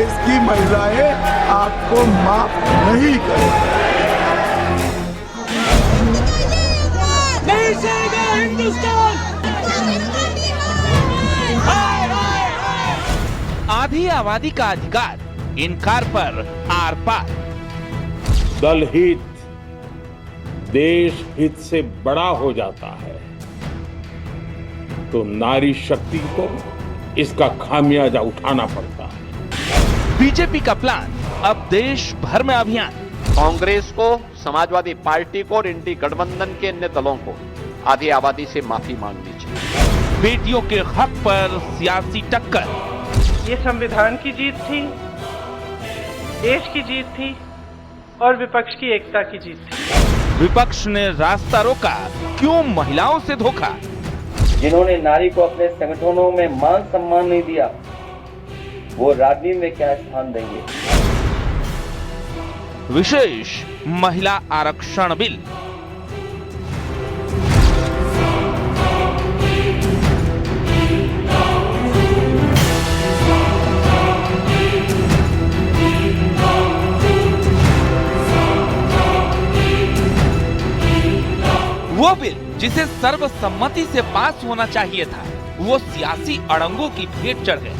देश की महिलाएं आपको माफ नहीं करेंगी। आधी आबादी का अधिकार, इनकार पर आर पार। दल हित देश हित से बड़ा हो जाता है तो नारी शक्ति को इसका खामियाजा उठाना पड़ता है। बीजेपी का प्लान, अब देश भर में अभियान। कांग्रेस को, समाजवादी पार्टी को और इंडी गठबंधन के अन्य दलों को आधी आबादी से माफी मांगनी चाहिए। बेटियों के हक पर सियासी टक्कर। ये संविधान की जीत थी, देश की जीत थी और विपक्ष की एकता की जीत थी। विपक्ष ने रास्ता रोका, क्यों महिलाओं से धोखा? जिन्होंने नारी को अपने संगठनों में मान सम्मान नहीं दिया, वो राजनीति में क्या स्थान देंगे? विशेष महिला आरक्षण बिल। वो बिल जिसे सर्वसम्मति से पास होना चाहिए था, वो सियासी अड़ंगों की भेंट चढ़ गए।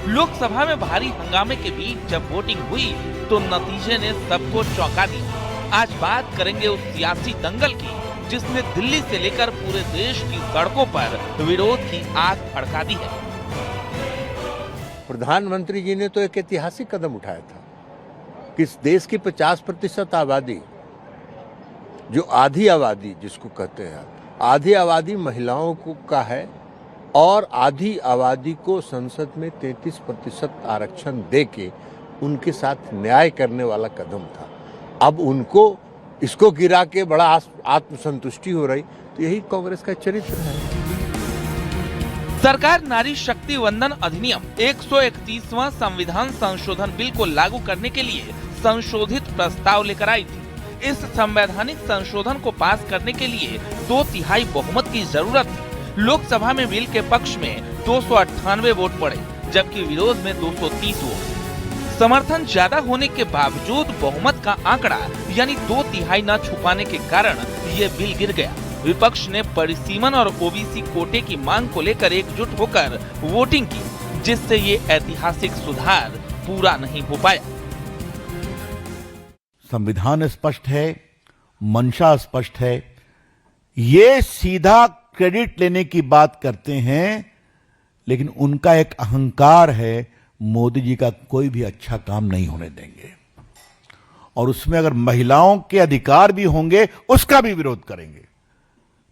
लोकसभा में भारी हंगामे के बीच जब वोटिंग हुई तो नतीजे ने सबको चौंका दिया। आज बात करेंगे उस सियासी दंगल की जिसने दिल्ली से लेकर पूरे देश की सड़कों पर विरोध की आग भड़का दी है। प्रधानमंत्री जी ने तो एक ऐतिहासिक कदम उठाया था कि इस देश की 50% आबादी, जो आधी आबादी जिसको कहते हैं, आधी आबादी महिलाओं को का है और आधी आबादी को संसद में 33% आरक्षण देके उनके साथ न्याय करने वाला कदम था। अब उनको इसको गिरा के बड़ा आत्मसंतुष्टि हो रही, तो यही कांग्रेस का चरित्र है। सरकार नारी शक्ति वंदन अधिनियम 131वां संविधान संशोधन बिल को लागू करने के लिए संशोधित प्रस्ताव लेकर आई थी। इस संवैधानिक संशोधन को पास करने के लिए 2/3 बहुमत की जरूरत थी। लोकसभा में बिल के पक्ष में 298 वोट पड़े, जबकि विरोध में 230 वोट। समर्थन ज्यादा होने के बावजूद बहुमत का आंकड़ा यानी 2/3 न छू पाने के कारण ये बिल गिर गया। विपक्ष ने परिसीमन और ओबीसी कोटे की मांग को लेकर एकजुट होकर वोटिंग की, जिससे ये ऐतिहासिक सुधार पूरा नहीं हो पाया। संविधान स्पष्ट है, मंशा स्पष्ट है। ये सीधा क्रेडिट लेने की बात करते हैं, लेकिन उनका एक अहंकार है, मोदी जी का कोई भी अच्छा काम नहीं होने देंगे और उसमें अगर महिलाओं के अधिकार भी होंगे उसका भी विरोध करेंगे।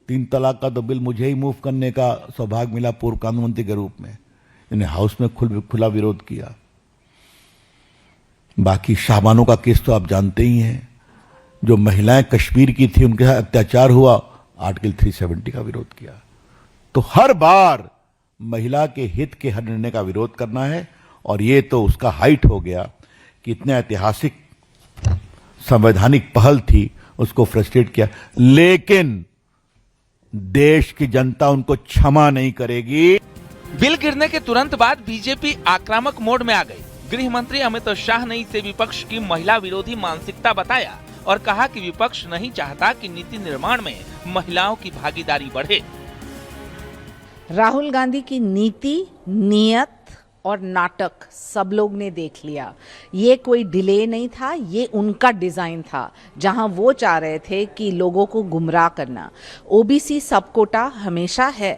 3 तलाक का तो बिल मुझे ही मूव करने का सौभाग्य मिला पूर्व कानून मंत्री के रूप में। इन्हें हाउस में खुला विरोध किया। बाकी शाहबानों का केस तो आप जानते ही हैं, जो महिलाएं कश्मीर की थी उनके साथ अत्याचार हुआ, आर्टिकल 370 का विरोध किया। तो हर बार महिला के हित के हर निर्णय का विरोध करना है और ये तो उसका हाइट हो गया कि इतने ऐतिहासिक संवैधानिक पहल थी उसको फ्रस्ट्रेट किया। लेकिन देश की जनता उनको क्षमा नहीं करेगी। बिल गिरने के तुरंत बाद बीजेपी आक्रामक मोड में आ गई। गृह मंत्री अमित शाह ने इसे विपक्ष की महिला विरोधी मानसिकता बताया और कहा कि विपक्ष नहीं चाहता कि नीति निर्माण में महिलाओं की भागीदारी बढ़े। राहुल गांधी की नीति, नियत और नाटक सब लोग ने देख लिया। ये कोई डिले नहीं था, ये उनका डिजाइन था, जहां वो चाह रहे थे कि लोगों को गुमराह करना। ओबीसी सब कोटा हमेशा है,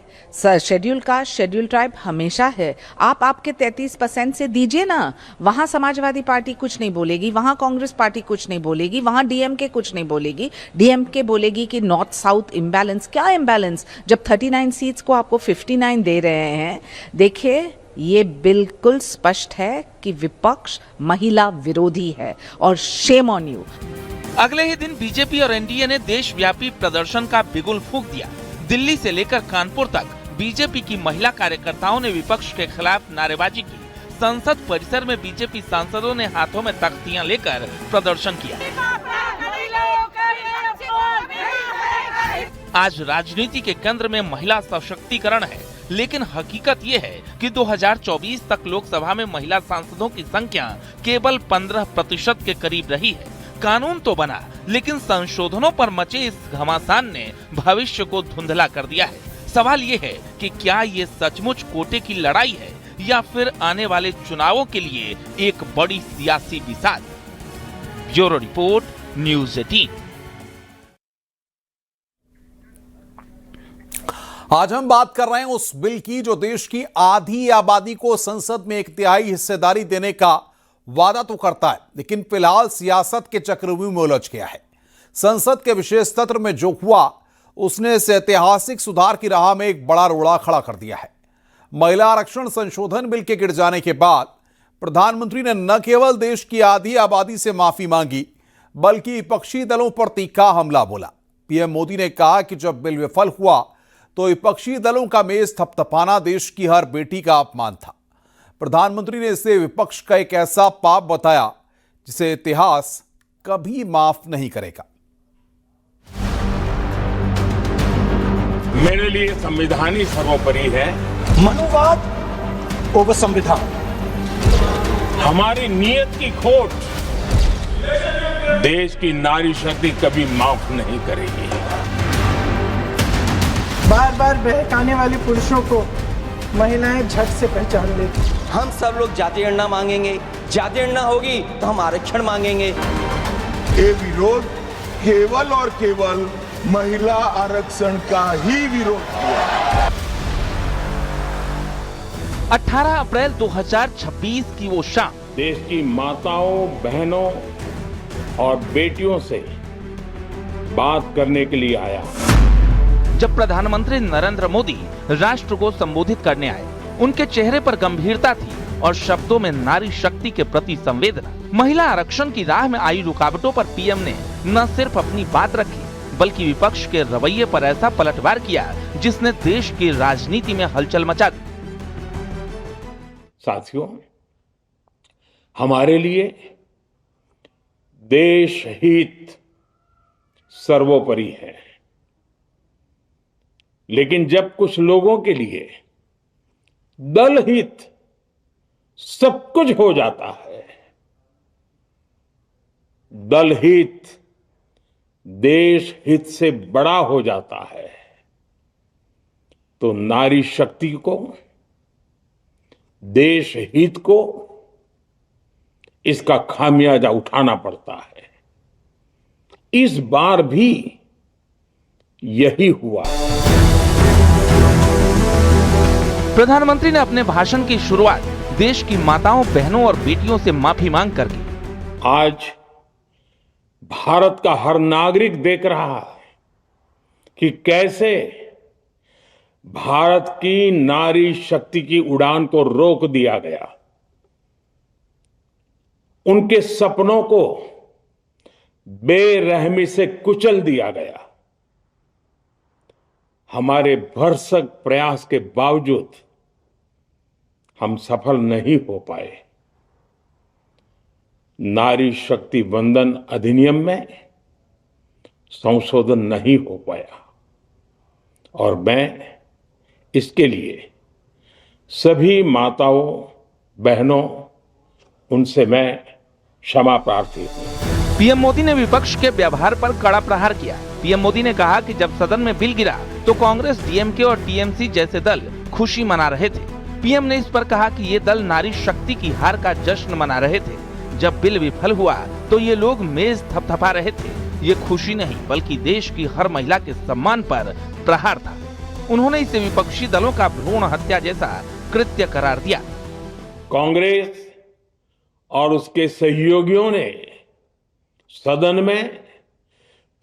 शेड्यूल कास्ट, शेड्यूल ट्राइब हमेशा है। आप आपके 33% से दीजिए ना। वहां समाजवादी पार्टी कुछ नहीं बोलेगी, वहां कांग्रेस पार्टी कुछ नहीं बोलेगी, वहां डीएमके कुछ नहीं बोलेगी। डीएमके बोलेगी कि नॉर्थ साउथ इम्बैलेंस। क्या इम्बैलेंस, जब 39 सीट्स को आपको 59 दे रहे हैं। देखिए, ये बिल्कुल स्पष्ट है कि विपक्ष महिला विरोधी है और शेम ऑन यू। अगले ही दिन बीजेपी और एनडीए ने देशव्यापी प्रदर्शन का बिगुल फूंक दिया। दिल्ली से लेकर कानपुर तक बीजेपी की महिला कार्यकर्ताओं ने विपक्ष के खिलाफ नारेबाजी की। संसद परिसर में बीजेपी सांसदों ने हाथों में तख्तियां लेकर प्रदर्शन किया। आज राजनीति के केंद्र में महिला सशक्तिकरण है। लेकिन हकीकत ये है कि 2024 तक लोकसभा में महिला सांसदों की संख्या केवल 15% के करीब रही है। कानून तो बना, लेकिन संशोधनों पर मचे इस घमासान ने भविष्य को धुंधला कर दिया है। सवाल ये है कि क्या ये सचमुच कोटे की लड़ाई है या फिर आने वाले चुनावों के लिए एक बड़ी सियासी बिसात। Bureau report, news 18। आज हम बात कर रहे हैं उस बिल की जो देश की आधी आबादी को संसद में 1/3 हिस्सेदारी देने का वादा तो करता है, लेकिन फिलहाल सियासत के चक्रव्यूह में उलझ गया है। संसद के विशेष सत्र में जो हुआ उसने इस ऐतिहासिक सुधार की राह में एक बड़ा रोड़ा खड़ा कर दिया है। महिला आरक्षण संशोधन बिल के गिर जाने के बाद प्रधानमंत्री ने न केवल देश की आधी आबादी से माफी मांगी, बल्कि विपक्षी दलों पर तीखा हमला बोला। पीएम मोदी ने कहा कि जब बिल विफल हुआ तो विपक्षी दलों का मेज थपथपाना देश की हर बेटी का अपमान था। प्रधानमंत्री ने इसे विपक्ष का एक ऐसा पाप बताया जिसे इतिहास कभी माफ नहीं करेगा। मेरे लिए संविधान ही सर्वोपरि है। मनुवाद ओवर संविधान। हमारी नीयत की खोट देश की नारी शक्ति कभी माफ नहीं करेगी। बार बार बहकाने वाले पुरुषों को महिलाएं झट से पहचान लेती। हम सब लोग जाति गणना मांगेंगे, जाति गणना होगी तो हम आरक्षण मांगेंगे। ये विरोध केवल और केवल महिला आरक्षण का ही विरोध किया। 18 अप्रैल 2026 की वो शाम देश की माताओं, बहनों और बेटियों से बात करने के लिए आया। जब प्रधानमंत्री नरेंद्र मोदी राष्ट्र को संबोधित करने आए, उनके चेहरे पर गंभीरता थी और शब्दों में नारी शक्ति के प्रति संवेदना। महिला आरक्षण की राह में आई रुकावटों पर पीएम ने न सिर्फ अपनी बात रखी, बल्कि विपक्ष के रवैये पर ऐसा पलटवार किया जिसने देश की राजनीति में हलचल मचा दी। साथियों, हमारे लिए देश हित सर्वोपरि है, लेकिन जब कुछ लोगों के लिए दल हित सब कुछ हो जाता है, दल हित देश हित से बड़ा हो जाता है, तो नारी शक्ति को, देश हित को इसका खामियाजा उठाना पड़ता है। इस बार भी यही हुआ। प्रधानमंत्री ने अपने भाषण की शुरुआत देश की माताओं, बहनों और बेटियों से माफी मांग कर की। आज भारत का हर नागरिक देख रहा है कि कैसे भारत की नारी शक्ति की उड़ान को रोक दिया गया, उनके सपनों को बेरहमी से कुचल दिया गया। हमारे भरसक प्रयास के बावजूद हम सफल नहीं हो पाए। नारी शक्ति वंदन अधिनियम में संशोधन नहीं हो पाया और मैं इसके लिए सभी माताओं, बहनों, उनसे मैं क्षमा प्रार्थी हूं। पीएम मोदी ने विपक्ष के व्यवहार पर कड़ा प्रहार किया। पीएम मोदी ने कहा कि जब सदन में बिल गिरा तो कांग्रेस, डीएमके और टीएमसी जैसे दल खुशी मना रहे थे। पीएम ने इस पर कहा कि ये दल नारी शक्ति की हार का जश्न मना रहे थे। जब बिल विफल हुआ तो ये लोग मेज थपथपा रहे थे। ये खुशी नहीं बल्कि देश की हर महिला के सम्मान पर प्रहार था। उन्होंने इसे विपक्षी दलों का भ्रूण हत्या जैसा कृत्य करार दिया। कांग्रेस और उसके सहयोगियों ने सदन में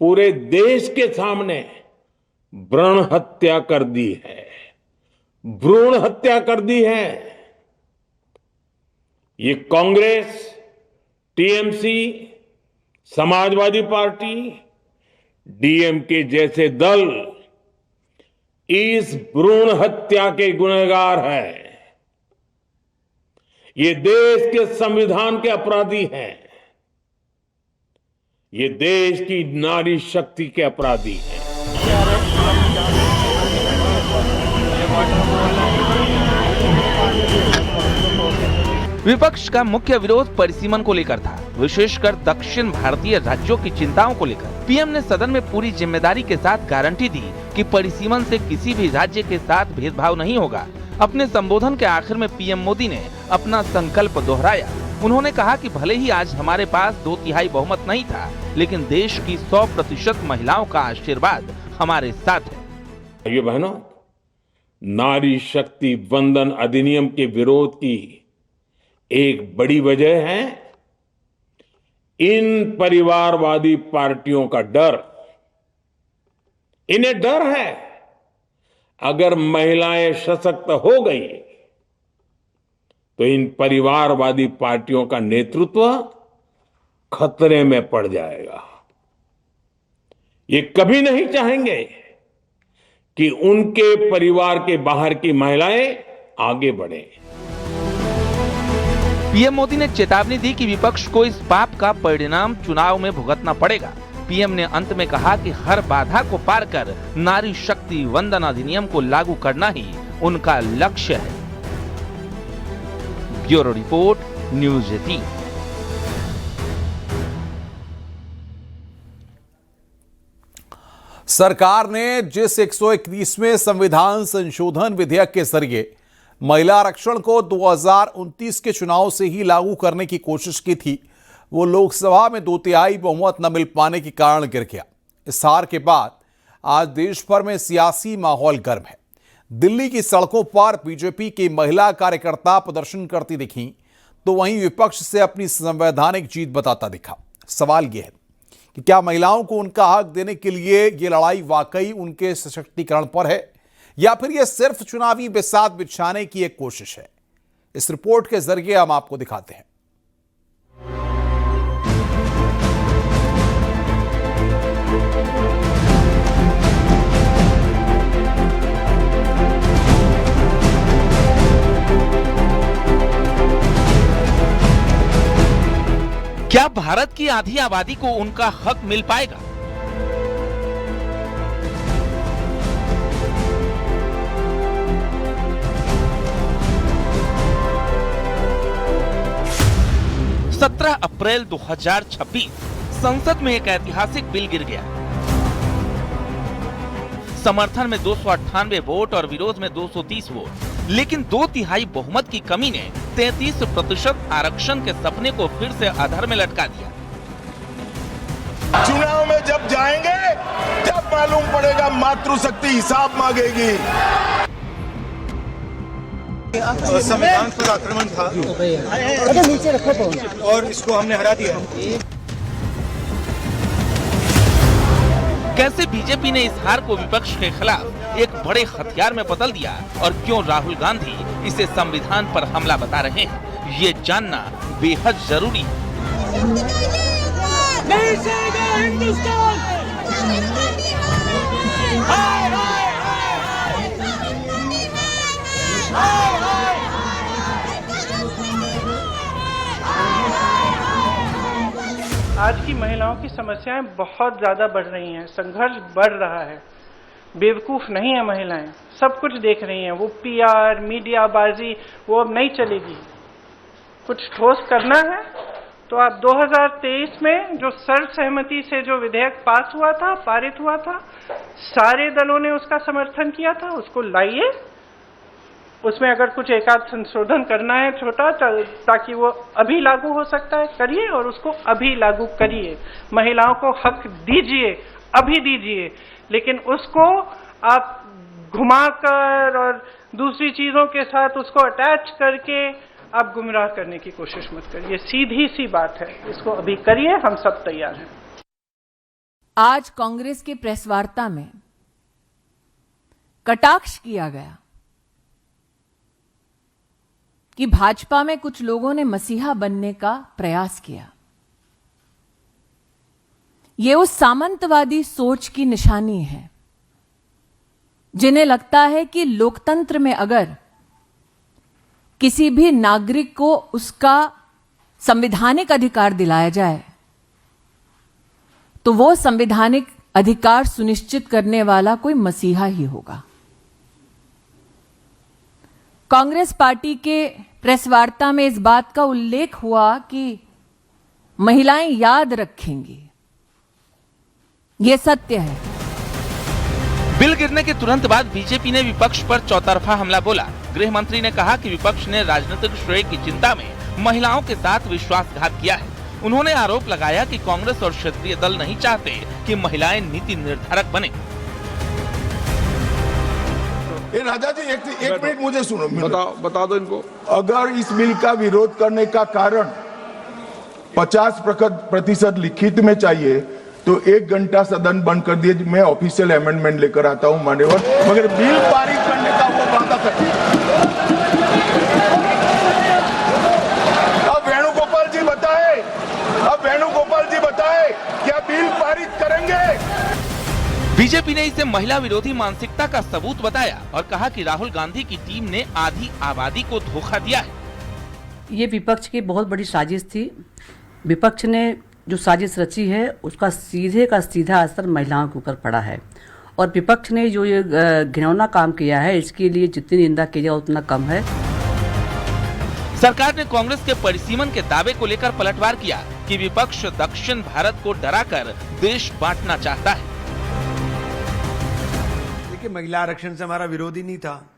पूरे देश के सामने भ्रूण हत्या कर दी है, भ्रूण हत्या कर दी है। ये Congress, TMC, Samajwadi party, DMK जैसे दल इस भ्रूण हत्या के गुनहगार हैं। ये देश के संविधान के अपराधी हैं। ये देश की नारी शक्ति के अपराधी हैं। विपक्ष का मुख्य विरोध परिसीमन को लेकर था, विशेषकर दक्षिण भारतीय राज्यों की चिंताओं को लेकर। पीएम ने सदन में पूरी जिम्मेदारी के साथ गारंटी दी कि परिसीमन से किसी भी राज्य के साथ भेदभाव नहीं होगा। अपने संबोधन के आखिर में पीएम मोदी ने अपना संकल्प दोहराया। उन्होंने कहा कि भले ही आज हमारे पास 2/3 बहुमत नहीं था, लेकिन देश की 100% महिलाओं का आशीर्वाद हमारे साथ है। भाइयों बहनों, नारी शक्ति वंदन अधिनियम के विरोध की एक बड़ी वजह है इन परिवारवादी पार्टियों का डर। इन्हें डर है अगर महिलाएं सशक्त हो गई तो इन परिवारवादी पार्टियों का नेतृत्व खतरे में पड़ जाएगा। ये कभी नहीं चाहेंगे कि उनके परिवार के बाहर की महिलाएं आगे बढ़ें। पीएम मोदी ने चेतावनी दी कि विपक्ष को इस पाप का परिणाम चुनाव में भुगतना पड़ेगा। पीएम ने अंत में कहा कि हर बाधा को पार कर नारी शक्ति वंदन अधिनियम को लागू करना ही उनका लक्ष्य है। Bureau report, news 18। सरकार ने जिस 131वें संविधान संशोधन विधेयक के जरिए महिला आरक्षण को 2029 के चुनाव से ही लागू करने की कोशिश की थी, वो लोकसभा में 2/3 बहुमत न मिल पाने के कारण गिर गया। इस हार के बाद आज देश भर में सियासी माहौल गर्म है। दिल्ली की सड़कों पर बीजेपी की महिला कार्यकर्ता प्रदर्शन करती दिखीं, तो वहीं विपक्ष से अपनी संवैधानिक जीत बताता दिखा। सवाल यह है कि क्या महिलाओं को उनका हक देने के लिए ये लड़ाई वाकई उनके सशक्तिकरण पर है, या फिर यह सिर्फ चुनावी बिसात बिछाने की एक कोशिश है? इस रिपोर्ट के जरिए हम आपको दिखाते हैं। क्या भारत की आधी आबादी को उनका हक मिल पाएगा? अप्रैल 2026 संसद में एक ऐतिहासिक बिल गिर गया। समर्थन में 298 वोट और विरोध में 230 वोट, लेकिन 2/3 बहुमत की कमी ने 33% आरक्षण के सपने को फिर से अधर में लटका दिया। चुनाव में जब जाएंगे तब मालूम पड़ेगा मातृशक्ति हिसाब मांगेगी। संविधान पर आक्रमण था और इसको हमने हरा दिया। कैसे बीजेपी ने इस हार को विपक्ष के खिलाफ एक बड़े हथियार में बदल दिया और क्यों राहुल गांधी इसे संविधान पर हमला बता रहे हैं, ये जानना बेहद जरूरी है। आज की महिलाओं की समस्याएं बहुत ज्यादा बढ़ रही हैं, संघर्ष बढ़ रहा है। बेवकूफ नहीं है महिलाएं, सब कुछ देख रही हैं। वो पीआर, मीडियाबाजी वो अब नहीं चलेगी। कुछ ठोस करना है तो आप 2023 में जो सर्वसहमति से जो विधेयक पास हुआ था, पारित हुआ था, सारे दलों ने उसका समर्थन किया था, उसको लाइए। उसमें अगर कुछ एकाध संशोधन करना है छोटा, ताकि वो अभी लागू हो सकता है, करिए और उसको अभी लागू करिए। महिलाओं को हक दीजिए, अभी दीजिए, लेकिन उसको आप घुमाकर और दूसरी चीजों के साथ उसको अटैच करके आप गुमराह करने की कोशिश मत करिए। सीधी सी बात है, इसको अभी करिए, हम सब तैयार हैं। आज कांग्रेस के प्रेस वार्ता में कटाक्ष किया गया कि भाजपा में कुछ लोगों ने मसीहा बनने का प्रयास किया। ये उस सामंतवादी सोच की निशानी है जिन्हें लगता है कि लोकतंत्र में अगर किसी भी नागरिक को उसका संवैधानिक अधिकार दिलाया जाए तो वो संवैधानिक अधिकार सुनिश्चित करने वाला कोई मसीहा ही होगा। कांग्रेस पार्टी के प्रेस वार्ता में इस बात का उल्लेख हुआ कि महिलाएं याद रखेंगी। यह सत्य है। बिल गिरने के तुरंत बाद बीजेपी ने विपक्ष पर चौतरफा हमला बोला। गृह मंत्री ने कहा कि विपक्ष ने राजनीतिक श्रेय की चिंता में महिलाओं के साथ विश्वासघात किया है। उन्होंने आरोप लगाया कि कांग्रेस और क्षेत्रीय दल नहीं चाहते कि महिलाएं नीति निर्धारक बने। राजा जी एक मिनट मुझे सुनो। बता दो इनको। अगर इस बिल का विरोध करने का कारण 50% लिखित में चाहिए तो 1 घंटा सदन बंद कर दिए, मैं ऑफिशियल अमेंडमेंट लेकर आता हूं मान्यवर, मगर बिल पारित करने का वो वादा करते। अब वेणुगोपाल जी बताए क्या बिल पारित करेंगे? बीजेपी ने इसे महिला विरोधी मानसिकता का सबूत बताया और कहा कि राहुल गांधी की टीम ने आधी आबादी को धोखा दिया है। ये विपक्ष की बहुत बड़ी साजिश थी। विपक्ष ने जो साजिश रची है उसका सीधे का सीधा असर महिलाओं के ऊपर पड़ा है और विपक्ष ने जो ये घिनौना काम किया है इसके लिए जितनी निंदा की जाए उतना कम है। सरकार ने कांग्रेस के परिसीमन के दावे को लेकर पलटवार किया कि विपक्ष दक्षिण भारत को डराकर देश बांटना चाहता है। देखिए, महिला आरक्षण से हमारा विरोध ही नहीं था।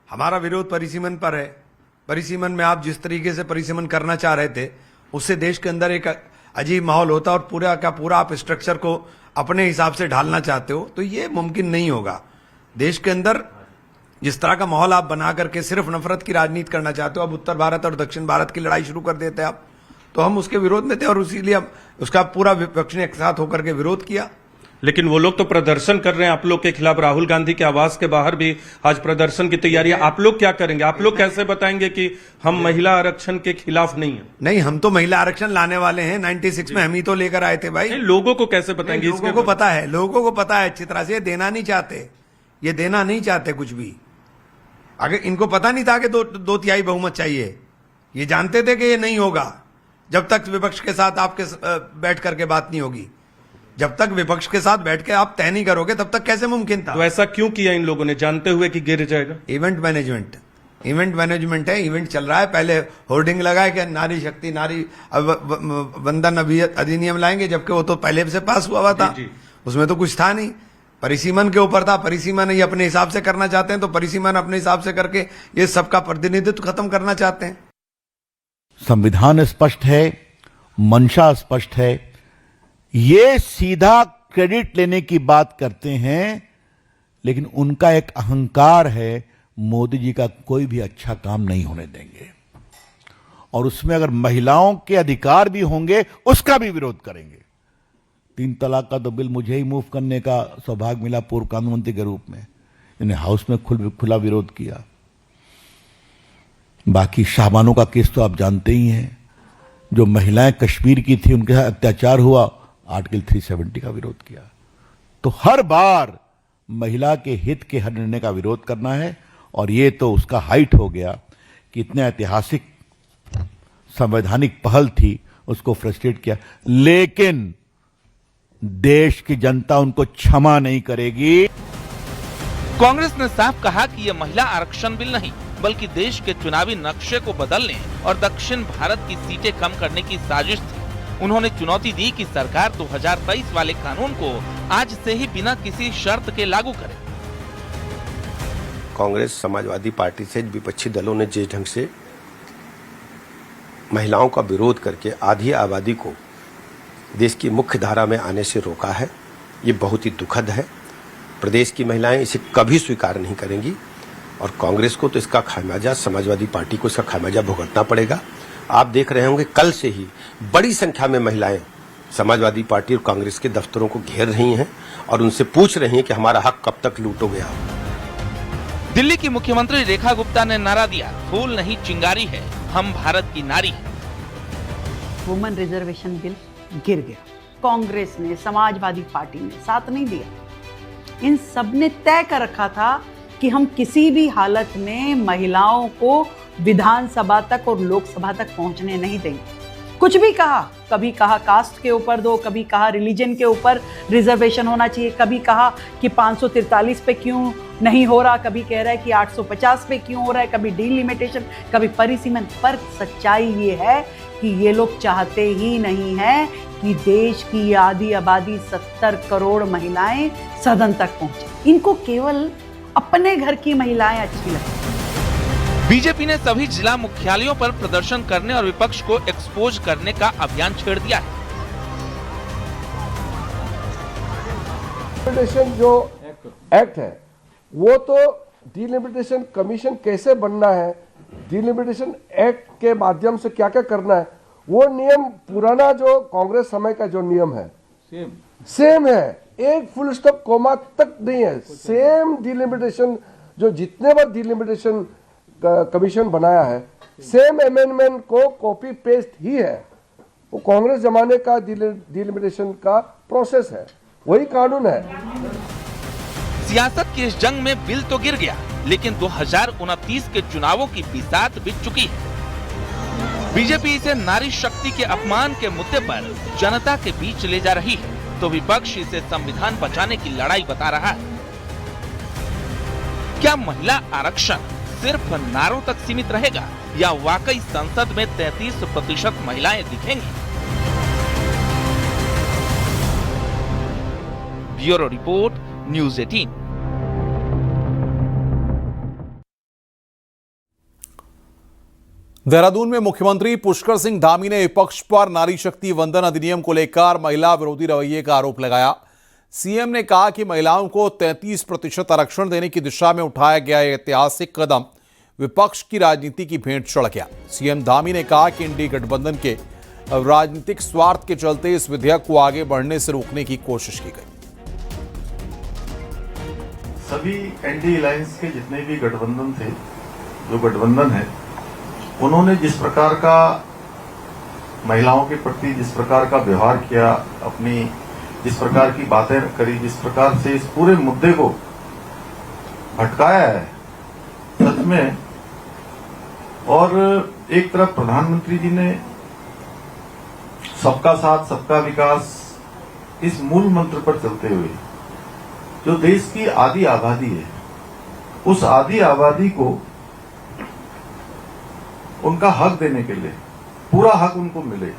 हमारा विरोध परिसीमन पर है। परिसीमन में आप जिस तरीके से परिसीमन करना चाह रहे थे उससे देश के अंदर एक अजीब माहौल होता और पूरा का पूरा आप स्ट्रक्चर को अपने हिसाब से ढालना चाहते हो तो ये मुमकिन नहीं होगा। देश के अंदर जिस तरह का माहौल आप बना करके सिर्फ नफरत की राजनीति करना चाहते हो, अब उत्तर भारत और दक्षिण भारत की लड़ाई शुरू कर देते आप, तो हम उसके विरोध में थे और इसीलिए उसका पूरा विपक्ष ने एक साथ होकर के विरोध किया। लेकिन वो लोग तो प्रदर्शन कर रहे हैं आप लोग के खिलाफ। राहुल गांधी के आवास के बाहर भी आज प्रदर्शन की तैयारी है। आप लोग क्या करेंगे? आप लोग कैसे बताएंगे कि हम महिला आरक्षण के खिलाफ नहीं है? नहीं, हम तो महिला आरक्षण लाने वाले हैं। 96 में हम ही तो लेकर आए थे भाई। लोगों को कैसे बताएंगे? लोगों को पता है, लोगों को पता है अच्छी तरह से। देना नहीं चाहते, ये देना नहीं चाहते कुछ भी। अगर इनको पता नहीं था कि दो तिहाई बहुमत चाहिए, ये जानते थे कि ये नहीं होगा जब तक विपक्ष के साथ आपके बैठ करके बात नहीं होगी। जब तक विपक्ष के साथ बैठ के आप तय नहीं करोगे तब तक कैसे मुमकिन था? तो ऐसा क्यों किया इन लोगों ने जानते हुए कि गिर जाएगा? इवेंट मैनेजमेंट है। इवेंट चल रहा है। पहले होर्डिंग लगाए कि नारी शक्ति, नारी वंदन अधिनियम लाएंगे, जबकि वो तो पहले से पास हुआ था। उसमें तो कुछ था नहीं, परिसीमन के ऊपर था। परिसीमन ये अपने हिसाब से करना चाहते हैं तो परिसीमन अपने हिसाब से करके ये सबका प्रतिनिधित्व खत्म करना चाहते हैं। संविधान स्पष्ट है, मंशा स्पष्ट है। ये सीधा क्रेडिट लेने की बात करते हैं, लेकिन उनका एक अहंकार है, मोदी जी का कोई भी अच्छा काम नहीं होने देंगे और उसमें अगर महिलाओं के अधिकार भी होंगे उसका भी विरोध करेंगे। 3 तलाक का तो बिल मुझे ही मूव करने का सौभाग्य मिला पूर्व कानून मंत्री के रूप में। इन्हें हाउस में खुला विरोध किया। बाकी शाहबानों का केस तो आप जानते ही हैं। जो महिलाएं कश्मीर की थी उनके साथ अत्याचार हुआ, आर्टिकल 370 का विरोध किया। तो हर बार महिला के हित के हर निर्णय का विरोध करना है और ये तो उसका हाइट हो गया कि इतने ऐतिहासिक संवैधानिक पहल थी उसको फ्रस्ट्रेट किया। लेकिन देश की जनता उनको क्षमा नहीं करेगी। कांग्रेस ने साफ कहा कि यह महिला आरक्षण बिल नहीं बल्कि देश के चुनावी नक्शे को बदलने और दक्षिण भारत की सीटें कम करने की साजिश थी। उन्होंने चुनौती दी कि सरकार 2023 वाले कानून को आज से ही बिना किसी शर्त के लागू करे। कांग्रेस, समाजवादी पार्टी से विपक्षी दलों ने जिस ढंग से महिलाओं का विरोध करके आधी आबादी को देश की मुख्य धारा में आने से रोका है, ये बहुत ही दुखद है। प्रदेश की महिलाएं इसे कभी स्वीकार नहीं करेंगी और कांग्रेस को तो इसका खामियाजा, समाजवादी पार्टी को इसका खामियाजा भुगतना पड़ेगा। आप देख रहे होंगे कल से ही बड़ी संख्या में महिलाएं समाजवादी पार्टी और कांग्रेस के दफ्तरों को घेर रही हैं और उनसे पूछ रही हैं कि हमारा हक कब तक लूटोगे आप। दिल्ली की मुख्यमंत्री रेखा गुप्ता ने नारा दिया, फूल नहीं चिंगारी है, हम भारत की नारी है। वुमेन रिजर्वेशन बिल गिर गया। कांग्रेस ने, समाजवादी पार्टी ने साथ नहीं दिया। इन सब ने तय कर रखा था कि हम किसी भी हालत में महिलाओं को विधानसभा तक और लोकसभा तक पहुंचने नहीं देंगे। कुछ भी कहा, कभी कहा कास्ट के ऊपर दो, कभी कहा रिलीजन के ऊपर रिजर्वेशन होना चाहिए, कभी कहा कि 543 पे क्यों नहीं हो रहा, कभी कह रहा है कि 850 पे क्यों हो रहा है, कभी डिलिमिटेशन, कभी परिसीमन। पर सच्चाई ये है कि ये लोग चाहते ही नहीं है कि देश की आधी आबादी 70 करोड़ महिलाएं सदन तक पहुंचे। इनको केवल अपने घर की महिलाएं अच्छी लगती। बीजेपी ने सभी जिला मुख्यालयों पर प्रदर्शन करने और विपक्ष को एक्सपोज करने का अभियान छेड़ दिया है। डिलिमिटेशन जो एक्ट है वो तो डिलिमिटेशन कमीशन कैसे बनना है, डिलिमिटेशन एक्ट के माध्यम से क्या क्या करना है, वो नियम पुराना जो कांग्रेस समय का जो नियम है सेम है, एक फुल स्टॉप कोमा तक नहीं है, सेम डिलिमिटेशन जो जितने बार डिलिमिटेशन कमीशन बनाया है सेम अमेंडमेंट को कॉपी पेस्ट ही है। वो कांग्रेस जमाने का डिलिमिटेशन का प्रोसेस है, वही कानून है। सियासत की इस जंग में बिल तो गिर गया, लेकिन 2029 के चुनावों की बिसात बीत चुकी है। बीजेपी इसे नारी शक्ति के अपमान के मुद्दे पर जनता के बीच ले जा रही है, तो विपक्ष इसे संविधान बचाने की लड़ाई बता रहा है। क्या महिला आरक्षण सिर्फ नारों तक सीमित रहेगा या वाकई संसद में 33% महिलाएं दिखेंगी? Bureau report, news 18। देहरादून में मुख्यमंत्री पुष्कर सिंह धामी ने विपक्ष पर नारी शक्ति वंदन अधिनियम को लेकर महिला विरोधी रवैये का आरोप लगाया। सीएम ने कहा कि महिलाओं को 33% आरक्षण देने की दिशा में उठाया गया यह ऐतिहासिक कदम विपक्ष की राजनीति की भेंट चढ़ गया। सीएम धामी ने कहा कि इंडी गठबंधन के राजनीतिक स्वार्थ के चलते इस विधेयक को आगे बढ़ने से रोकने की कोशिश की गई। सभी एनडी अलायंस के जितने भी गठबंधन थे, जो गठबंधन है, उन्होंने जिस प्रकार का महिलाओं के प्रति जिस प्रकार का व्यवहार किया, अपनी जिस प्रकार की बातें करी, जिस प्रकार से इस पूरे मुद्दे को भटकाया है सच में। और एक तरफ प्रधानमंत्री जी ने सबका साथ सबका विकास इस मूल मंत्र पर चलते हुए जो देश की आधी आबादी है, उस आधी आबादी को उनका हक देने के लिए पूरा हक उनको मिले,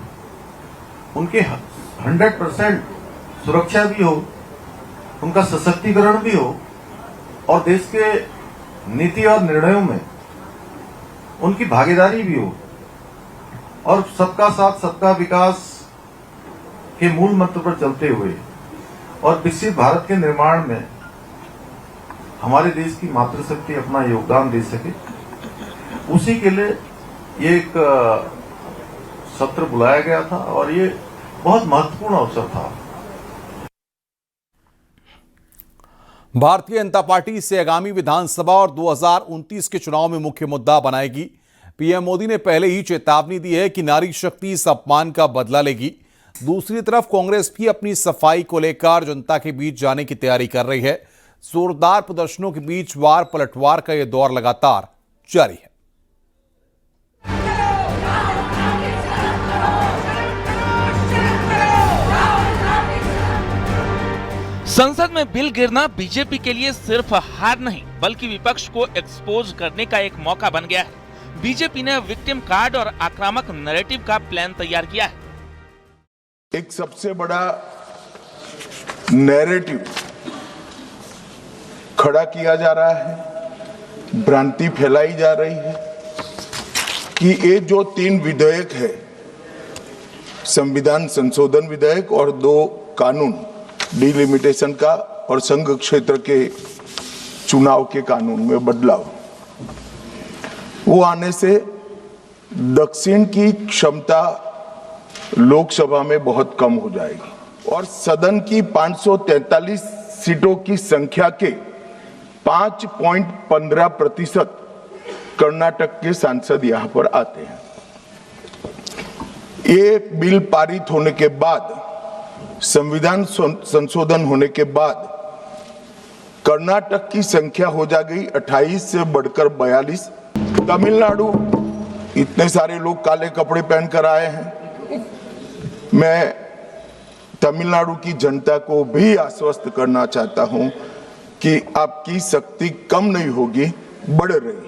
उनके 100% सुरक्षा भी हो, उनका सशक्तिकरण भी हो और देश के नीति और निर्णयों में उनकी भागीदारी भी हो और सबका साथ सबका विकास के मूल मंत्र पर चलते हुए और विकसित भारत के निर्माण में हमारे देश की मातृशक्ति अपना योगदान दे सके, उसी के लिए ये एक सत्र बुलाया गया था और ये बहुत महत्वपूर्ण अवसर था। भारतीय जनता पार्टी इसे आगामी विधानसभा और 2029 के चुनाव में मुख्य मुद्दा बनाएगी। पीएम मोदी ने पहले ही चेतावनी दी है कि नारी शक्ति इस अपमान का बदला लेगी। दूसरी तरफ कांग्रेस भी अपनी सफाई को लेकर जनता के बीच जाने की तैयारी कर रही है। जोरदार प्रदर्शनों के बीच वार पलटवार का यह दौर लगातार जारी है। संसद में बिल गिरना बीजेपी के लिए सिर्फ हार नहीं, बल्कि विपक्ष को एक्सपोज करने का एक मौका बन गया है। बीजेपी ने विक्टिम कार्ड और आक्रामक नैरेटिव का प्लान तैयार किया है। एक सबसे बड़ा नैरेटिव खड़ा किया जा रहा है, भ्रांति फैलाई जा रही है कि ये जो 3 विधेयक है, संविधान संशोधन विधेयक और 2 कानून, डिलिमिटेशन का और संघ क्षेत्र के चुनाव के कानून में बदलाव, वो आने से दक्षिण की क्षमता लोकसभा में बहुत कम हो जाएगी और सदन की 543 सीटों की संख्या के 5.15% कर्नाटक के सांसद यहां पर आते हैं। ये बिल पारित होने के बाद, संविधान संशोधन होने के बाद कर्नाटक की संख्या हो जाएगी 28 से बढ़कर 42। तमिलनाडु, इतने सारे लोग काले कपड़े पहनकर आए हैं, मैं तमिलनाडु की जनता को भी आश्वस्त करना चाहता हूं कि आपकी शक्ति कम नहीं होगी, बढ़ रही है।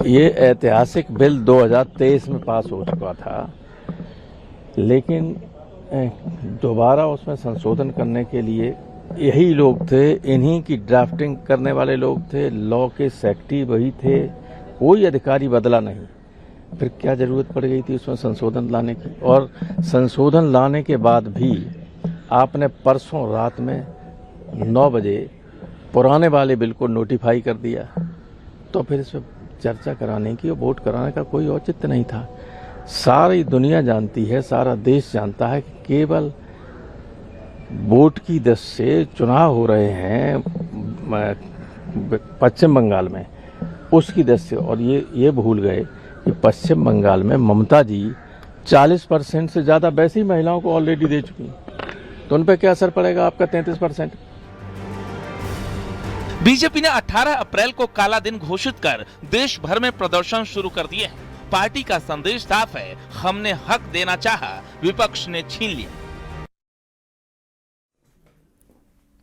ये ऐतिहासिक बिल 2023 में पास हो चुका था, लेकिन दोबारा उसमें संशोधन करने के लिए यही लोग थे, इन्हीं की ड्राफ्टिंग करने वाले लोग थे, लॉ के सेक्रेटरी वही थे, कोई अधिकारी बदला नहीं। फिर क्या जरूरत पड़ गई थी उसमें संशोधन लाने की? और संशोधन लाने के बाद भी आपने परसों रात में 9 बजे पुराने वाले बिल को नोटिफाई कर दिया, तो फिर इस पर चर्चा कराने की और वोट कराने का कोई औचित्य नहीं था। सारी दुनिया जानती है, सारा देश जानता है कि केवल वोट की दृष्टि से चुनाव हो रहे हैं पश्चिम बंगाल में, उसकी दृष्टि से। और ये भूल गए कि पश्चिम बंगाल में ममता जी 40% से ज्यादा वैसी महिलाओं को ऑलरेडी दे चुकी, तो उन पर क्या असर पड़ेगा आपका 33%? बीजेपी ने 18 अप्रैल को काला दिन घोषित कर देश भर में प्रदर्शन शुरू कर दिए हैं। पार्टी का संदेश साफ है, हमने हक देना चाहा, विपक्ष ने छीन लिया।